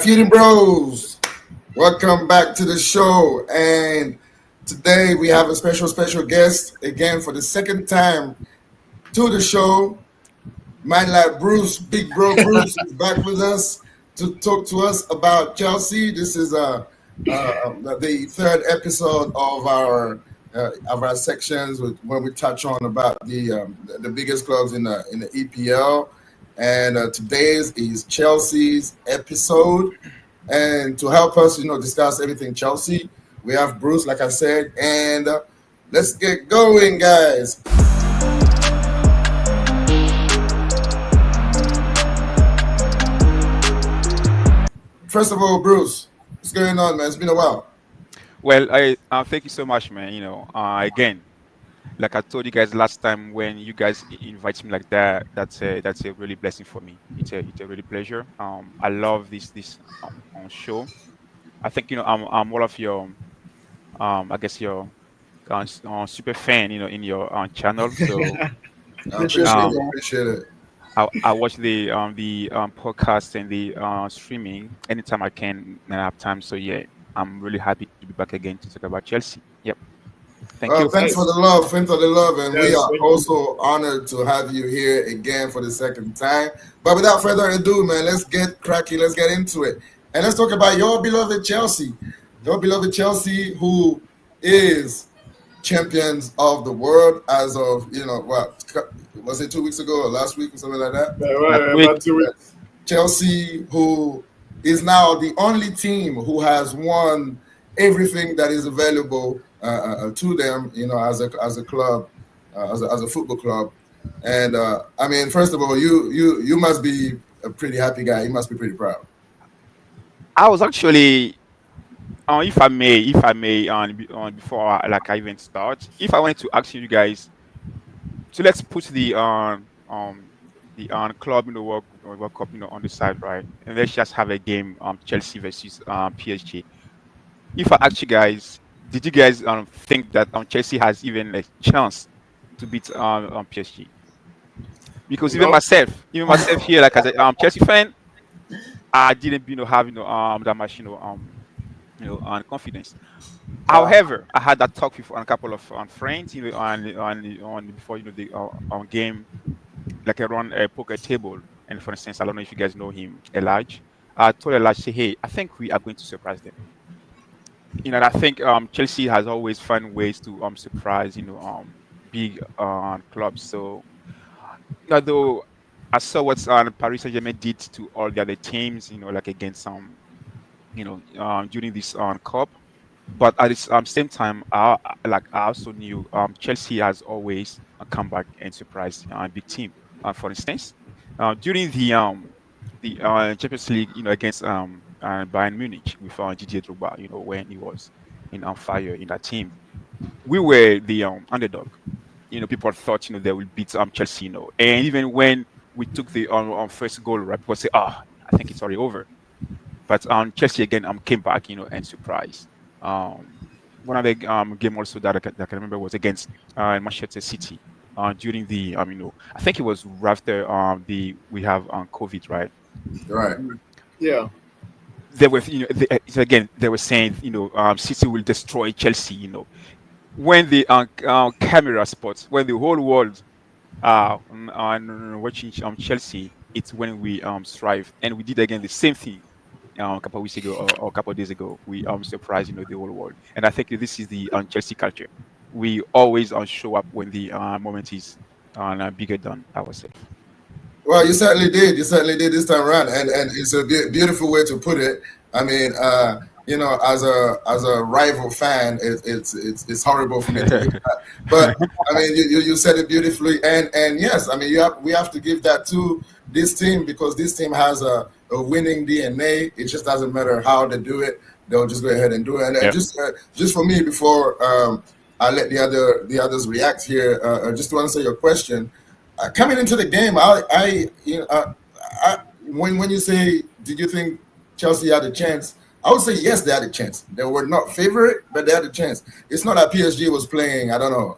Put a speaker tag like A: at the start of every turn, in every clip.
A: Feuding Bros, welcome back to the show. And today we have a special guest again for the second time to the show. Man like Bruce, Big Bro Bruce is back with us to talk to us about Chelsea. This is the third episode of our sections when we touch on about the biggest clubs in the EPL. And today's is Chelsea's episode. And to help us, discuss everything Chelsea, we have Bruce, like I said, and let's get going, guys. First of all, Bruce, what's going on, man? It's been a while.
B: Well, I thank you so much, man. Again, like I told you guys last time when you guys invite me like that, that's a really blessing for me. It's a really pleasure. I love this show. I think I'm one of your I guess your super fan, in your channel. So
A: I appreciate
B: um,
A: it. Appreciate it.
B: I watch the podcast and the streaming anytime I can and I have time. So yeah, I'm really happy to be back again to talk about Chelsea. Yep. Thank
A: Well,
B: you.
A: thanks for the love. Thanks for the love. And we
C: Yes,
A: are
C: thank you.
A: also honored to have you here again for the second time. But without further ado, man, let's get cracking. Let's get into it. And let's talk about your beloved Chelsea. Your beloved Chelsea, who is champions of the world as of, was it 2 weeks ago or last week or something like that?
C: Yeah, right,
B: Last week.
C: about 2 weeks.
A: Chelsea, who is now the only team who has won everything that is available to them, as a club, as a football club. And I mean, first of all, you must be a pretty happy guy. You must be pretty proud.
B: I was actually, if I may, before I even start, if I wanted to ask you guys, so let's put the club in the World Cup, on the side, right? And let's just have a game, Chelsea versus PSG. If I ask you guys, did you guys think that Chelsea has even a chance to beat PSG? Because
C: No.
B: even myself here, like as a Chelsea fan, I didn't, have that much, confidence.
A: Wow.
B: However, I had that talk with a couple of friends, on before the on game, like around a poker table. And for instance, I don't know if you guys know him, Elijah. I told Elijah, say, hey, I think we are going to surprise them. And I think Chelsea has always found ways to surprise, big clubs. So although I saw what Paris Saint-Germain did to all the other teams, like against during this cup. But at the same time, I also knew Chelsea has always come back and surprised a big team. For instance, during the Champions League, against Bayern Munich with Didier Drogba, when he was in on fire in that team, we were the underdog. People thought they will beat Chelsea, and even when we took the first goal, right, people say, I think it's already over. But Chelsea again came back, and surprised. One of the game also that I can remember was against Manchester City during the I think it was after the we have COVID, right?
A: Right.
C: Yeah.
B: They were again they were saying City will destroy Chelsea. When the camera spots, when the whole world on watching Chelsea, it's when we strive, and we did again the same thing a couple of weeks ago or a couple of days ago. We surprised the whole world, and I think this is the Chelsea culture. We always show up when the moment is bigger than ourselves.
A: Well, you certainly did. You certainly did this time around, and it's a beautiful way to put it. I mean, as a rival fan, it's horrible for me to hear that. But I mean, you said it beautifully, and yes, I mean, we have to give that to this team because this team has a winning DNA. It just doesn't matter how they do it; they'll just go ahead and do it. And
B: Yeah.
A: just for me, before I let the others react here, just to answer your question. Coming into the game, when you say, did you think Chelsea had a chance? I would say yes, they had a chance. They were not favorite, but they had a chance. It's not that PSG was playing, I don't know,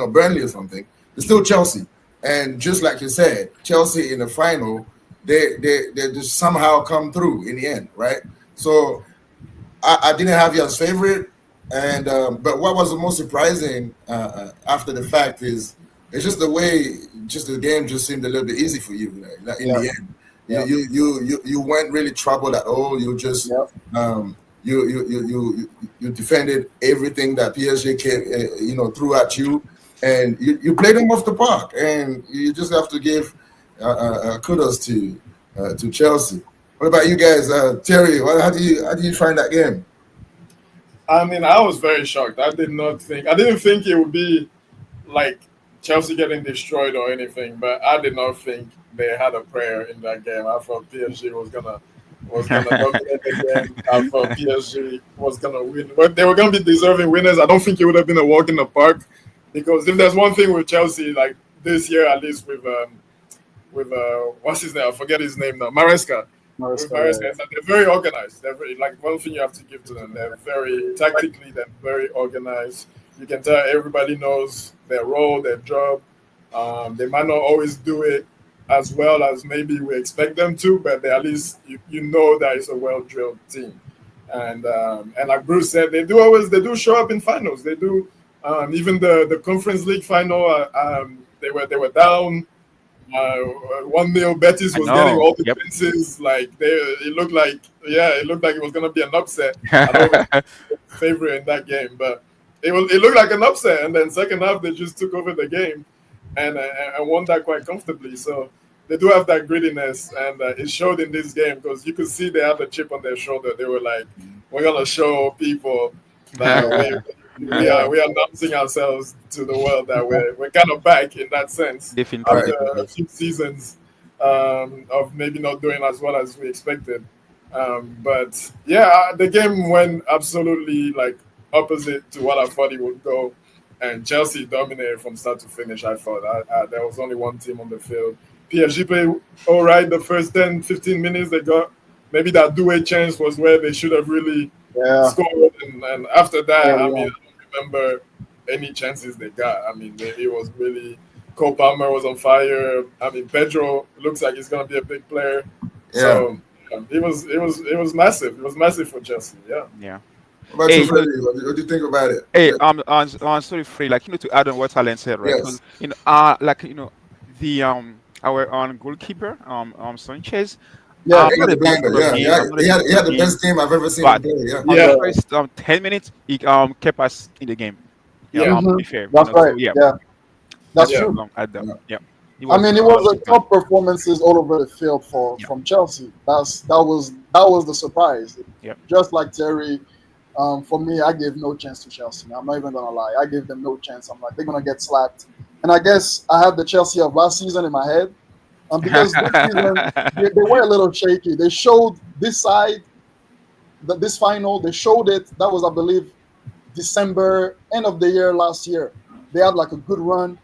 A: Burnley or something. It's still Chelsea, and just like you said, Chelsea in the final, they just somehow come through in the end, right? So I didn't have you as favorite, and but what was the most surprising after the fact is it's just the way just the game just seemed a little bit easy for you, like, in
C: Yeah,
A: the end.
C: yeah,
A: You weren't really troubled at all. You just
C: yeah.
A: you defended everything that PSG came, threw at you, and you played them off the park. And you just have to give kudos to Chelsea. What about you guys, Terry? How do you find that game?
D: I mean, I was very shocked. I didn't think it would be like Chelsea getting destroyed or anything, but I did not think they had a prayer in that game. I thought PSG was gonna dominate the game. I thought PSG was gonna win, but they were gonna be deserving winners. I don't think it would have been a walk in the park, because if there's one thing with Chelsea, like this year at least with what's his name? I forget his name now. Maresca. With
C: Maresca,
D: Maresca, is that they're very organized. They're very, like, one thing you have to give to them. They're very tactically. They're very organized. You can tell everybody knows their role, their job. They might not always do it as well as maybe we expect them to, but they at least you know that it's a well drilled team. And like Bruce said, they do show up in finals. They do, even the Conference League final. They were down 1-0. Betis
B: I
D: was getting
B: know.
D: all the
B: Yep.
D: chances. Like it looked like it was gonna be an upset. I don't think they were favorite in that game, but it looked like an upset. And then second half they just took over the game and won that quite comfortably. So they do have that grittiness, and it showed in this game because you could see they had the chip on their shoulder. They were like, "We're gonna show people that
C: yeah,
D: we are announcing ourselves to the world that we're kind of back in that sense
B: Definitely,
D: after
A: Right.
D: a
B: definitely.
D: few seasons of maybe not doing as well as we expected." But yeah, the game went absolutely like opposite to what I thought it would go, and Chelsea dominated from start to finish. I thought there was only one team on the field. PSG played all right the first 10, 15 minutes. They got maybe that do-away chance was where they should have really
C: yeah.
D: scored, and after that, I
C: Early
D: mean,
C: on.
D: I don't remember any chances they got. I mean, it was really Cole Palmer was on fire. I mean, Pedro looks like he's gonna be a big player.
A: Yeah.
D: So it was massive. It was massive for Chelsea. Yeah.
B: Yeah.
A: What about
B: Hey,
A: you, Freddie? What do you think about it?
B: hey, I'm sorry, Free. Like, to add on what Alan said, right? Because
A: Yes.
B: like, the our goalkeeper, Sanchez.
C: Yeah,
B: I'm
A: He
B: not
A: got
B: a
A: the
B: big
A: blinder.
B: fan of
A: Yeah,
B: him. I'm not a big
A: he
B: fan
A: had
B: of
A: the
B: him.
A: best game I've ever seen him
B: But
A: play. Yeah.
B: on the
D: Yeah.
B: first 10 minutes, he kept us in the game. Yeah,
D: Yeah.
B: to
C: hmm
B: be fair,
C: that's
B: So
C: right.
B: yeah,
C: Yeah,
B: that's
C: that's
D: Yeah.
C: true.
B: at them.
A: Yeah.
B: Yeah, he
C: I
B: was
C: mean, it was a
B: super.
C: top performances all over the field for
B: Yeah,
C: from Chelsea. That was the surprise.
B: yeah.
C: Just like Terry, for me, I gave no chance to Chelsea. I'm not even gonna lie. I gave them no chance. I'm like, they're gonna get slapped. And I guess I had the Chelsea of last season in my head, because this season they were a little shaky. They showed this side, this final. They showed it. That was, I believe, December, end of the year last year. They had like a good run,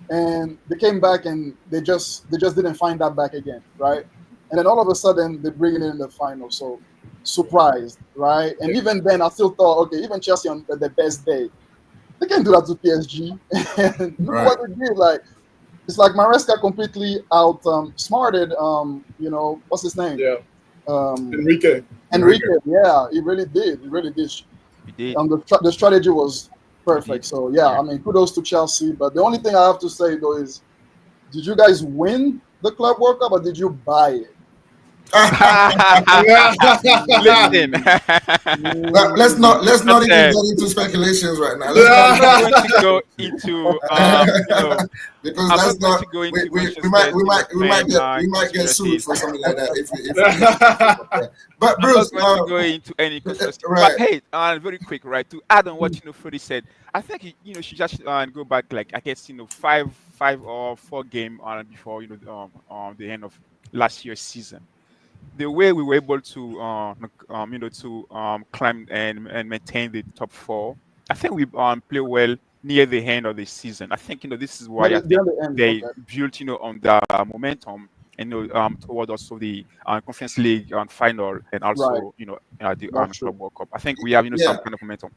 C: and they came back and they just didn't find that back again, right? And then all of a sudden they bring it in the final. So surprised, right? And even then, I still thought, okay, even Chelsea on the best day, they can do that to PSG. And look
A: Right.
C: what they did. Like, it's like Maresca completely out smarted. What's his name?
D: Yeah.
C: Um,
D: Enrique.
C: Enrique. Yeah, he really did. He really did.
B: We did.
C: The strategy was
B: We
C: perfect.
B: did.
C: So yeah,
B: Yeah.
C: I mean, kudos to Chelsea. But the only thing I have to say though is, did you guys win the Club World Cup or did you buy it?
D: Yeah.
B: Listen,
A: But let's not even
B: Listen,
A: get into speculations right now. Let's not
B: I'm not
D: Yeah.
B: going to go into
A: because
B: I'm
A: that's
B: not going
A: not
B: to go into
A: we might
B: Manchester's,
A: we might
B: fan
A: get sued
B: conspiracies.
A: for something like that if we get stuff like that. But
B: I'm not
A: Bruce,
B: going to go into any conspiracy. But
A: right,
B: hey, very quick, right? To add on what Freddie said, I think she just go back, like, I guess, 5 or 4 game before the end of last year's season. The way we were able to climb and maintain the top four, I think we play well near the end of the season. I think this is why I think
C: Near the end,
B: they
C: okay,
B: built on the momentum, and toward also the Conference League final, and
C: right.
B: also the
C: That's true.
B: Club World Cup. I think we have some
A: yeah.
B: kind of momentum.